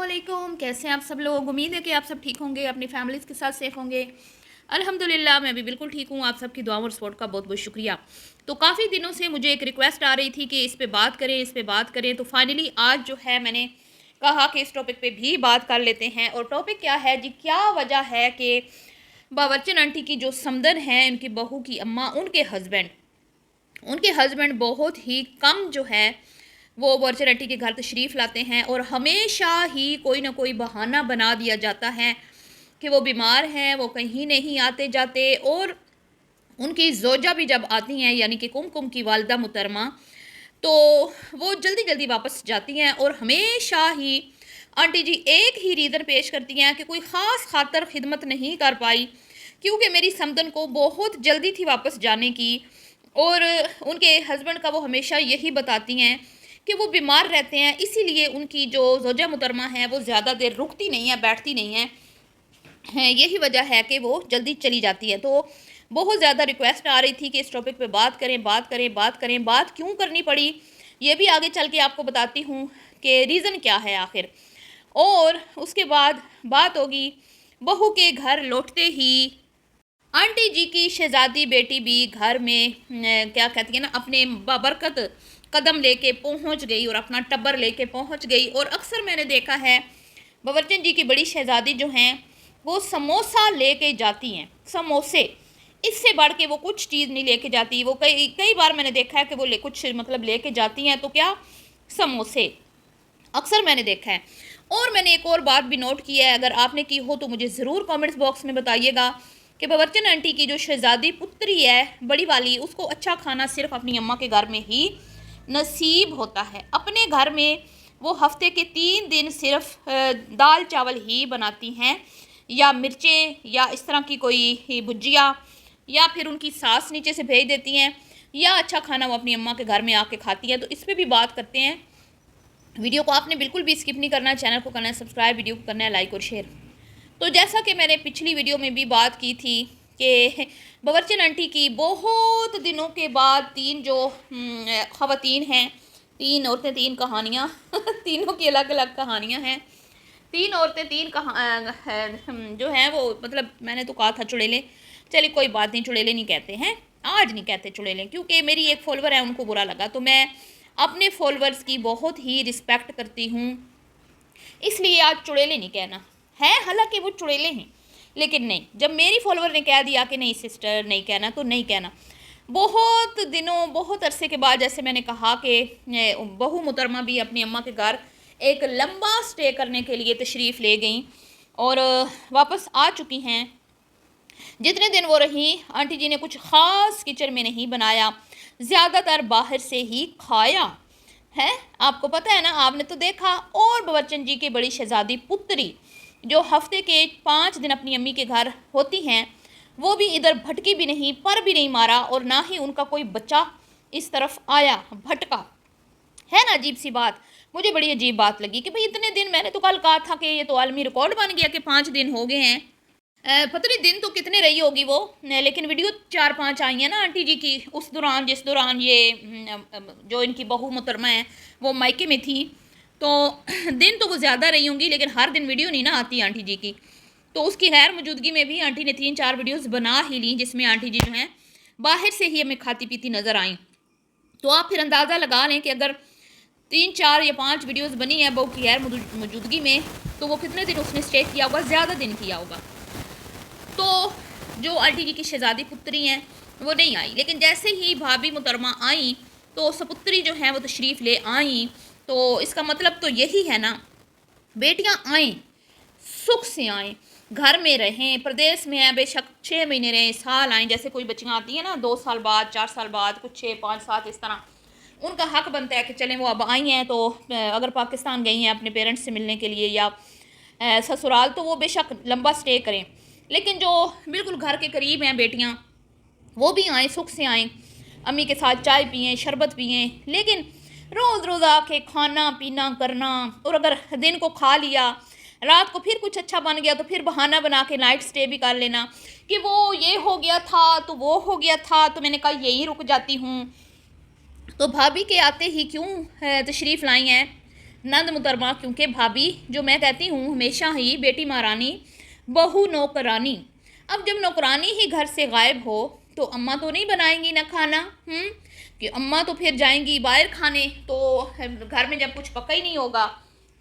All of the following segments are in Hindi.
अस्सलामुअलैकुम। कैसे हैं आप सब लोग? उम्मीद है कि आप सब ठीक होंगे, अपनी फैमिलीज़ के साथ सेफ होंगे। अल्हम्दुलिल्लाह मैं भी बिल्कुल ठीक हूँ। आप सबकी दुआ और सपोर्ट का बहुत बहुत शुक्रिया। तो काफ़ी दिनों से मुझे एक रिक्वेस्ट आ रही थी कि इस पे बात करें, इस पे बात करें। तो फाइनली आज जो है मैंने कहा कि इस टॉपिक पे भी बात कर लेते हैं। और टॉपिक क्या है जी, क्या वजह है कि बावर्चन आंटी की जो समदन है, उनकी बहू की अम्मा, उनके हस्बैंड बहुत ही कम जो है वो बावर्चन आंटी के घर तशरीफ़ लाते हैं और हमेशा ही कोई ना कोई बहाना बना दिया जाता है कि वो बीमार हैं, वो कहीं नहीं आते जाते। और उनकी जोजा भी जब आती हैं, यानी कि कुमकुम की वालदा मुहतरमा, तो वो जल्दी जल्दी वापस जाती हैं और हमेशा ही आंटी जी एक ही रीज़न पेश करती हैं कि कोई ख़ास खातर खिदमत नहीं कर पाई, क्योंकि मेरी समदन को बहुत जल्दी थी वापस जाने की। और उनके हस्बैंड का वो हमेशा यही बताती हैं कि वो बीमार रहते हैं, इसीलिए उनकी जो जोजा मुहतरमा है वो ज़्यादा देर रुकती नहीं है, बैठती नहीं है, यही वजह है कि वो जल्दी चली जाती है। तो बहुत ज़्यादा रिक्वेस्ट आ रही थी कि इस टॉपिक पे बात करें, बात करें, बात करें। बात क्यों करनी पड़ी ये भी आगे चल के आपको बताती हूँ कि रीज़न क्या है आखिर। और उसके बाद बात होगी बहू के घर लौटते ही आंटी जी की शहजादी बेटी भी घर में क्या कहती है ना, अपने बाबरकत कदम लेके पहुंच गई और अपना टब्बर लेके पहुंच गई। और अक्सर मैंने देखा है बावर्चन जी की बड़ी शहजादी जो हैं वो समोसा लेके जाती हैं, समोसे। इससे बढ़ के वो कुछ चीज़ नहीं लेके जाती। वो कई कई बार मैंने देखा है कि वो कुछ मतलब लेके जाती हैं, तो क्या, समोसे, अक्सर मैंने देखा है। और मैंने एक और बात भी नोट की है, अगर आपने की हो तो मुझे ज़रूर कमेंट्स बॉक्स में बताइएगा कि बावर्चन आंटी की जो शहजादी पुत्री है बड़ी वाली, उसको अच्छा खाना सिर्फ अपनी अम्मा के घर में ही नसीब होता है। अपने घर में वो हफ्ते के 3 दिन सिर्फ दाल चावल ही बनाती हैं, या मिर्चें, या इस तरह की कोई भुजिया, या फिर उनकी सास नीचे से भेज देती हैं, या अच्छा खाना वो अपनी अम्मा के घर में आके खाती हैं। तो इस पर भी बात करते हैं। वीडियो को आपने बिल्कुल भी स्किप नहीं करना है, चैनल को करना है सब्सक्राइब, वीडियो को करना है लाइक और शेयर। तो जैसा कि मैंने पिछली वीडियो में भी बात की थी कि बावर्चन आंटी की बहुत दिनों के बाद तीन जो ख़वातीन हैं, तीन औरतें, तीन कहानियाँ तीनों की अलग अलग कहानियाँ हैं। तीन औरतें, जो हैं वो, मतलब मैंने तो कहा था चुड़ैलें, चलिए कोई बात नहीं, चुड़ैलें नहीं कहते हैं, आज नहीं कहते चुड़ैलें, क्योंकि मेरी एक फॉलोवर है उनको बुरा लगा। तो मैं अपने फॉलोअर्स की बहुत ही रिस्पेक्ट करती हूँ, इसलिए आज चुड़ैलें नहीं कहना है। हालांकि वो चुड़ैलें हैं, लेकिन नहीं, जब मेरी फॉलोअर ने कह दिया कि नहीं सिस्टर नहीं कहना, तो नहीं कहना। बहुत दिनों, बहुत अरसे के बाद, जैसे मैंने कहा कि बहू मुहतरमा भी अपनी अम्मा के घर एक लंबा स्टे करने के लिए तशरीफ़ ले गई और वापस आ चुकी हैं। जितने दिन वो रही, आंटी जी ने कुछ ख़ास किचन में नहीं बनाया, ज़्यादातर बाहर से ही खाया है। आपको पता है ना, आपने तो देखा। और बावर्चन जी की बड़ी शहजादी पुत्री जो हफ्ते के 5 दिन अपनी अम्मी के घर होती हैं, वो भी इधर भटकी भी नहीं, पर भी नहीं मारा, और ना ही उनका कोई बच्चा इस तरफ आया भटका। है ना अजीब सी बात। मुझे बड़ी अजीब बात लगी कि भाई इतने दिन, मैंने तो कल कहा था कि ये तो आलमी रिकॉर्ड बन गया कि 5 दिन हो गए हैं। पता नहीं दिन तो कितने रही होगी वो, लेकिन वीडियो 4-5 आई है ना आंटी जी की उस दौरान, जिस दौरान ये जो इनकी बहू मुहतरमा है वो मायके में थी। तो दिन तो वो ज़्यादा रही होंगी, लेकिन हर दिन वीडियो नहीं ना आती आंटी जी की। तो उसकी गैर मौजूदगी में भी आंटी ने 3-4 वीडियोस बना ही ली, जिसमें आंटी जी जो हैं बाहर से ही हमें खाती पीती नज़र आई। तो आप फिर अंदाज़ा लगा लें कि अगर 3-4 या 5 वीडियोस बनी है बहू की गैर मौजूदगी में, तो वो कितने दिन उसने स्टे किया होगा, ज़्यादा दिन किया होगा। तो जो आंटी जी की शहजादी पुत्री हैं वो नहीं आई, लेकिन जैसे ही भाभी मुहतरमा आई तो सपुत्री जो हैं वो तशरीफ़ ले आई। तो इसका मतलब तो यही है ना, बेटियां आएँ, सुख से आएँ, घर में रहें, प्रदेश में हैं बेशक 6 महीने रहें, साल आएँ। जैसे कोई बच्चियाँ आती हैं ना 2 साल बाद, 4 साल बाद, कुछ 6-5-7, इस तरह उनका हक बनता है कि चलें वो अब आई हैं, तो अगर पाकिस्तान गई हैं अपने पेरेंट्स से मिलने के लिए या ससुराल, तो वो बेशक लंबा स्टे करें। लेकिन जो बिल्कुल घर के करीब हैं बेटियां, वो भी आएँ, सुख से आएँ, अम्मी के साथ चाय पिएँ, शरबत पिएँ। लेकिन रोज़ रोज़ आके खाना पीना करना, और अगर दिन को खा लिया, रात को फिर कुछ अच्छा बन गया तो फिर बहाना बना के नाइट स्टे भी कर लेना कि वो ये हो गया था, तो वो हो गया था, तो मैंने कहा यहीं रुक जाती हूँ। तो भाभी के आते ही क्यों तशरीफ़ लाई हैं, नंद मुहतरमा, क्योंकि भाभी जो मैं कहती हूँ हमेशा ही बेटी महारानी बहू नौकरानी। अब जब नौकरानी ही घर से गायब हो तो अम्मा तो नहीं बनाएंगी ना खाना, कि अम्मा तो फिर जाएंगी बाहर खाने, तो घर में जब कुछ पका ही नहीं होगा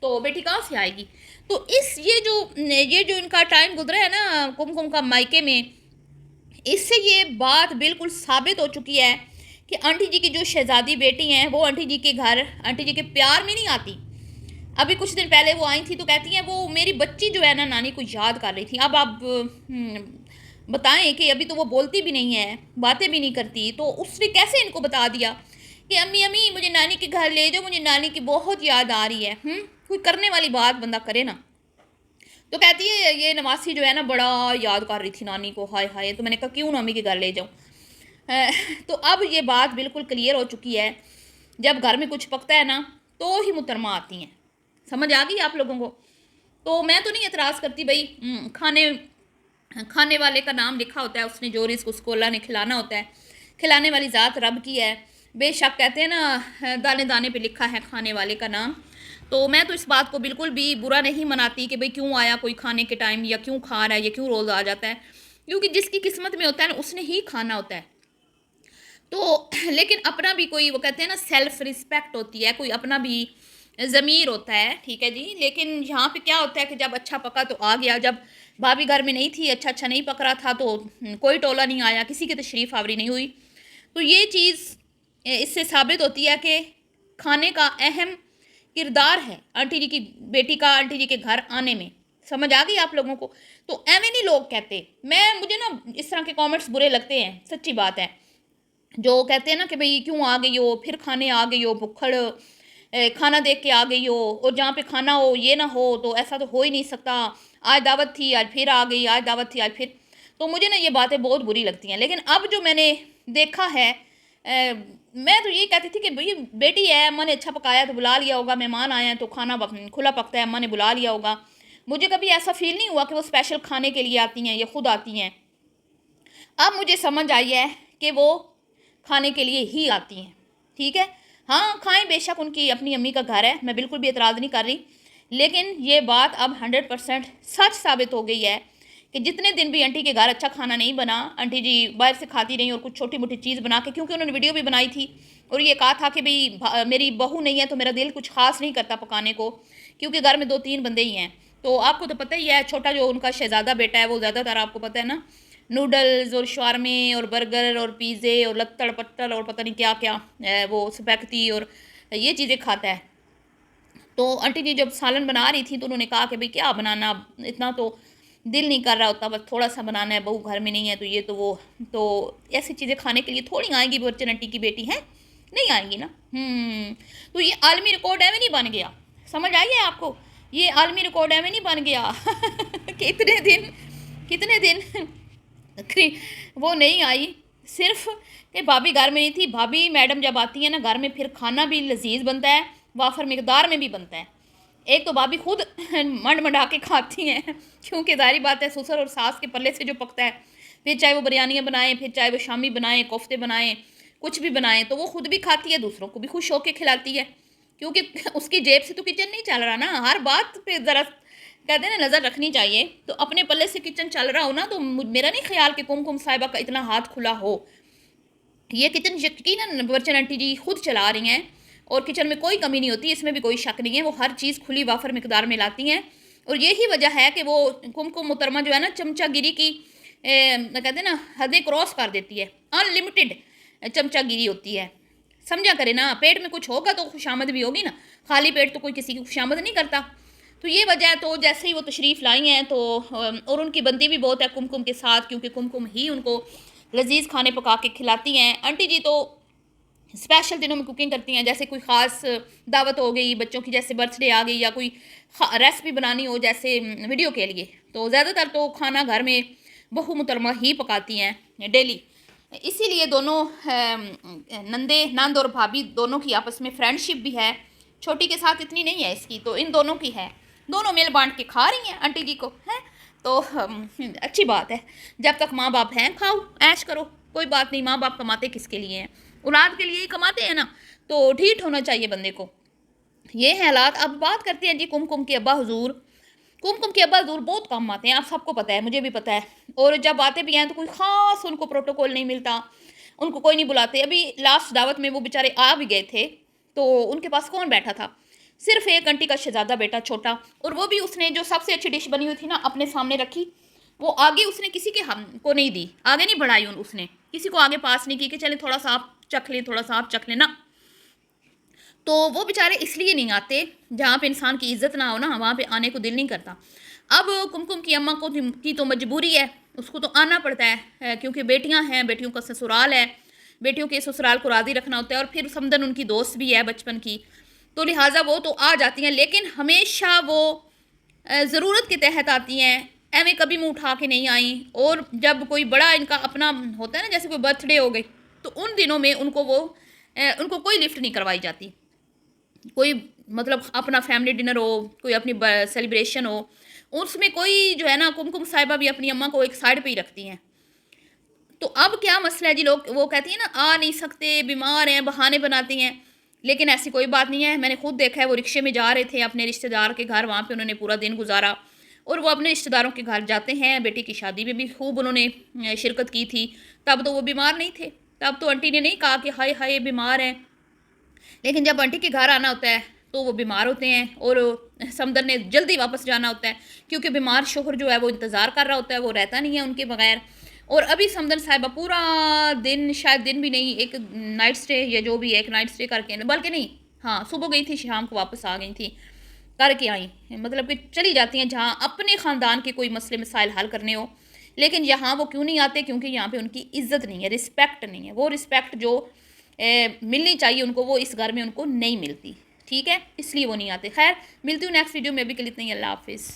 तो बेटी कहाँ से आएगी। तो ये जो इनका टाइम गुजरा है ना कुमकुम का मायके में, इससे ये बात बिल्कुल साबित हो चुकी है कि आंटी जी की जो शहजादी बेटी हैं वो आंटी जी के घर आंटी जी के प्यार में नहीं आती। अभी कुछ दिन पहले वो आई थी तो कहती हैं वो मेरी बच्ची जो है ना नानी को याद कर रही थी। अब आप बताएं कि अभी तो वो बोलती भी नहीं है, बातें भी नहीं करती, तो उसने कैसे इनको बता दिया कि अम्मी अम्मी मुझे नानी के घर ले जाओ, मुझे नानी की बहुत याद आ रही है। कोई करने वाली बात बंदा करे ना। तो कहती है ये नवासी जो है ना बड़ा याद कर रही थी नानी को, हाय हाय। तो मैंने कहा क्यों ना अम्मी के घर ले जाऊँ। तो अब ये बात बिल्कुल क्लियर हो चुकी है, जब घर में कुछ पकता है ना तो ही मुहतरमा आती हैं। समझ आ गई आप लोगों को। तो मैं तो नहीं एतराज़ करती भाई, खाने वाले का नाम लिखा होता है, उसने जो रिस्क उसको अल्लाह ने खिलाना होता है, खिलाने वाली ज़ात रब की है। बेशक कहते हैं ना दाने दाने पे लिखा है खाने वाले का नाम। तो मैं तो इस बात को बिल्कुल भी बुरा नहीं मनाती कि भाई क्यों आया कोई खाने के टाइम, या क्यों खा रहा है, या क्यों रोज़ आ जाता है, क्योंकि जिसकी किस्मत में होता है ना उसने ही खाना होता है। तो लेकिन अपना भी कोई, वो कहते हैं ना सेल्फ रिस्पेक्ट होती है, कोई अपना भी ज़मीर होता है, ठीक है जी। लेकिन यहाँ पे क्या होता है कि जब अच्छा पका तो आ गया, जब भाभी घर में नहीं थी, अच्छा अच्छा नहीं पक रहा था तो कोई टोला नहीं आया, किसी की तशरीफ़ आवरी नहीं हुई। तो ये चीज़ इससे साबित होती है कि खाने का अहम किरदार है आंटी जी की बेटी का आंटी जी के घर आने में। समझ आ गई आप लोगों को। तो एवं नहीं लोग कहते, मुझे ना इस तरह के कमेंट्स बुरे लगते हैं, सच्ची बात है। जो कहते हैं ना कि भाई क्यों आ गई हो, फिर खाने आ गई हो, भुक्खड़ खाना देख के आ गई हो, और जहाँ पे खाना हो ये ना हो तो ऐसा तो हो ही नहीं सकता। आज दावत थी आज फिर आ गई, आज दावत थी आज फिर। तो मुझे ना ये बातें बहुत बुरी लगती हैं। लेकिन अब जो मैंने देखा है, मैं तो ये कहती थी कि भाई बेटी है, अम्मा ने अच्छा पकाया तो बुला लिया होगा, मेहमान आए हैं तो खाना खुला पकता है, अम्मा ने बुला लिया होगा। मुझे कभी ऐसा फील नहीं हुआ कि वो स्पेशल खाने के लिए आती हैं या खुद आती हैं। अब मुझे समझ आई है कि वो खाने के लिए ही आती हैं, ठीक है। हाँ खाएं, बेशक उनकी अपनी अम्मी का घर है, मैं बिल्कुल भी एतराज़ नहीं कर रही। लेकिन ये बात अब 100% सच साबित हो गई है कि जितने दिन भी आंटी के घर अच्छा खाना नहीं बना, आंटी जी बाहर से खाती रही और कुछ छोटी मोटी चीज़ बना के, क्योंकि उन्होंने वीडियो भी बनाई थी और ये कहा था कि भाई मेरी बहू नहीं है तो मेरा दिल कुछ खास नहीं करता पकाने को, क्योंकि घर में 2-3 बंदे ही हैं। तो आपको तो पता ही है, छोटा जो उनका शहज़ादा बेटा है वो ज़्यादातर आपको पता है ना नूडल्स और शारमे और बर्गर और पिज़्ज़े और लत्तड़ पत्तड़ और पता नहीं क्या क्या वो स्पैगेटी और ये चीज़ें खाता है। तो आंटी जी जब सालन बना रही थी तो उन्होंने कहा कि भाई क्या बनाना, इतना तो दिल नहीं कर रहा होता, बस थोड़ा सा बनाना है, बहू घर में नहीं है तो ये तो वो। तो ऐसी चीज़ें खाने के लिए थोड़ी आएंगी, बच्चन आंटी की बेटी है, नहीं आएंगी ना। तो ये आलमी रिकॉर्ड एवं नहीं बन गया, समझ आई है आपको। ये आलमी रिकॉर्ड एवं नहीं बन गया कि कितने दिन वो नहीं आई, सिर्फ कि भाभी घर में नहीं थी। भाभी मैडम जब आती है ना घर में, फिर खाना भी लजीज बनता है, वाफर मिकदार में भी बनता है। एक तो भाभी खुद मंड मंडा के खाती हैं, क्योंकि जारी बात है ससुर और सास के पल्ले से जो पकता है, फिर चाहे वो बिरयानियाँ बनाएं, फिर चाहे वो शामी बनाएं, कोफ्ते बनाएं, कुछ भी बनाएं, तो वो खुद भी खाती है, दूसरों को भी खुश होकर खिलाती है, क्योंकि उसकी जेब से तो किचन नहीं चल रहा ना। हर बात पे ज़रा कहते हैं ना नज़र रखनी चाहिए। तो अपने पल्ले से किचन चल रहा हो ना, तो मेरा नहीं ख्याल कि कुमकुम साहिबा का इतना हाथ खुला हो। ये किचन यकीनन बर्चन आंटी जी खुद चला रही हैं और किचन में कोई कमी नहीं होती, इसमें भी कोई शक नहीं है। वो हर चीज़ खुली वाफर मिकदार में लाती हैं, और यही वजह है कि वो कुमकुम मुहतरमा जो है ना चमचागिरी की कहते हैं ना हदें क्रॉस कर देती है। अनलिमिटेड चमचागिरी होती है, समझा करे ना। पेट में कुछ होगा तो खुशामद भी होगी ना, खाली पेट तो कोई किसी की खुशामद नहीं करता। तो ये वजह है। तो जैसे ही वो तशरीफ़ लाई हैं तो और उनकी बनती भी बहुत है कुमकुम के साथ, क्योंकि कुमकुम ही उनको लजीज खाने पका के खिलाती हैं। आंटी जी तो स्पेशल दिनों में कुकिंग करती हैं, जैसे कोई ख़ास दावत हो गई बच्चों की, जैसे बर्थडे आ गई, या कोई रेसिपी बनानी हो जैसे वीडियो के लिए, तो ज़्यादातर तो खाना घर में बहू मुहतरमा ही पकाती हैं डेली। इसीलिए दोनों नंद और भाभी दोनों की आपस में फ्रेंडशिप भी है। छोटी के साथ इतनी नहीं है इसकी, तो इन दोनों की है, दोनों मिल बांट के खा रही हैं आंटी जी को, है तो अच्छी बात है। जब तक माँ बाप हैं खाओ ऐश करो, कोई बात नहीं। माँ बाप कमाते किसके लिए हैं? औलाद के लिए ही कमाते हैं ना, तो ढीठ होना चाहिए बंदे को। ये हैं हालात। अब बात करते हैं जी कुमकुम के अब्बा हुज़ूर। कुमकुम के अब्बा हुज़ूर बहुत कम आते हैं, आप सबको पता है, मुझे भी पता है। और जब आते भी हैं तो कोई ख़ास उनको प्रोटोकॉल नहीं मिलता, उनको कोई नहीं बुलाते। अभी लास्ट दावत में वो बेचारे आ भी गए थे, तो उनके पास कौन बैठा था? सिर्फ़ एक आंटी का शहज़ादा बेटा छोटा, और वो भी उसने जो सबसे अच्छी डिश बनी हुई थी ना अपने सामने रखी, वो आगे उसने किसी के हम को नहीं दी, आगे नहीं बढ़ाई उसने, किसी को आगे पास नहीं की कि चले थोड़ा सा आप चख लें, थोड़ा सा आप चख लें ना। तो वो बेचारे इसलिए नहीं आते, जहाँ पे इंसान की इज्जत ना हो ना वहाँ पे आने को दिल नहीं करता। अब कुमकुम की अम्मा को की तो मजबूरी है, उसको तो आना पड़ता है, क्योंकि बेटियाँ हैं, बेटियों का ससुराल है, बेटियों के ससुराल को राज़ी रखना होता है, और फिर समदन उनकी दोस्त भी है बचपन की, तो लिहाजा वो तो आ जाती हैं, लेकिन हमेशा वो ज़रूरत के तहत आती हैं, एवं कभी मुँह उठा के नहीं आई। और जब कोई बड़ा इनका अपना होता है ना, जैसे कोई बर्थडे हो गई, तो उन दिनों में उनको वो उनको कोई लिफ्ट नहीं करवाई जाती। कोई मतलब अपना फैमिली डिनर हो, कोई अपनी सेलिब्रेशन हो, उसमें कोई जो है ना, कुमकुम साहिबा भी अपनी अम्मा को एक साइड पे ही रखती हैं। तो अब क्या मसला है जी, लोग वो कहती हैं ना आ नहीं सकते, बीमार हैं, बहाने बनाती हैं, लेकिन ऐसी कोई बात नहीं है। मैंने खुद देखा है, वो रिक्शे में जा रहे थे अपने रिश्तेदार के घर, वहाँ पे उन्होंने पूरा दिन गुजारा, और वो अपने रिश्तेदारों के घर जाते हैं। बेटी की शादी में भी खूब उन्होंने शिरकत की थी, तब तो वो बीमार नहीं थे, तब तो आंटी ने नहीं कहा कि हाय हाय बीमार हैं। लेकिन जब आंटी के घर आना होता है तो वो बीमार होते हैं, और समदन ने जल्दी वापस जाना होता है, क्योंकि बीमार शोहर जो है वो इंतज़ार कर रहा होता है, वो रहता नहीं है उनके बगैर। और अभी समदन साहिबा पूरा दिन, शायद दिन भी नहीं, एक नाइट स्टे या जो भी है, एक नाइट स्टे करके, बल्कि नहीं, हाँ सुबह गई थी, शाम को वापस आ गई थी, करके आई, मतलब कि चली जाती हैं जहाँ अपने ख़ानदान के कोई मसले मसाइल हल करने हो। लेकिन यहाँ वो क्यों नहीं आते? क्योंकि यहाँ पे उनकी इज्जत नहीं है, रिस्पेक्ट नहीं है, वो रिस्पेक्ट जो मिलनी चाहिए उनको, वो इस घर में उनको नहीं मिलती। ठीक है, इसलिए वो नहीं आते। खैर, मिलती हूँ नेक्स्ट वीडियो में, अभी के लिए इतना ही। अल्लाह हाफिज़।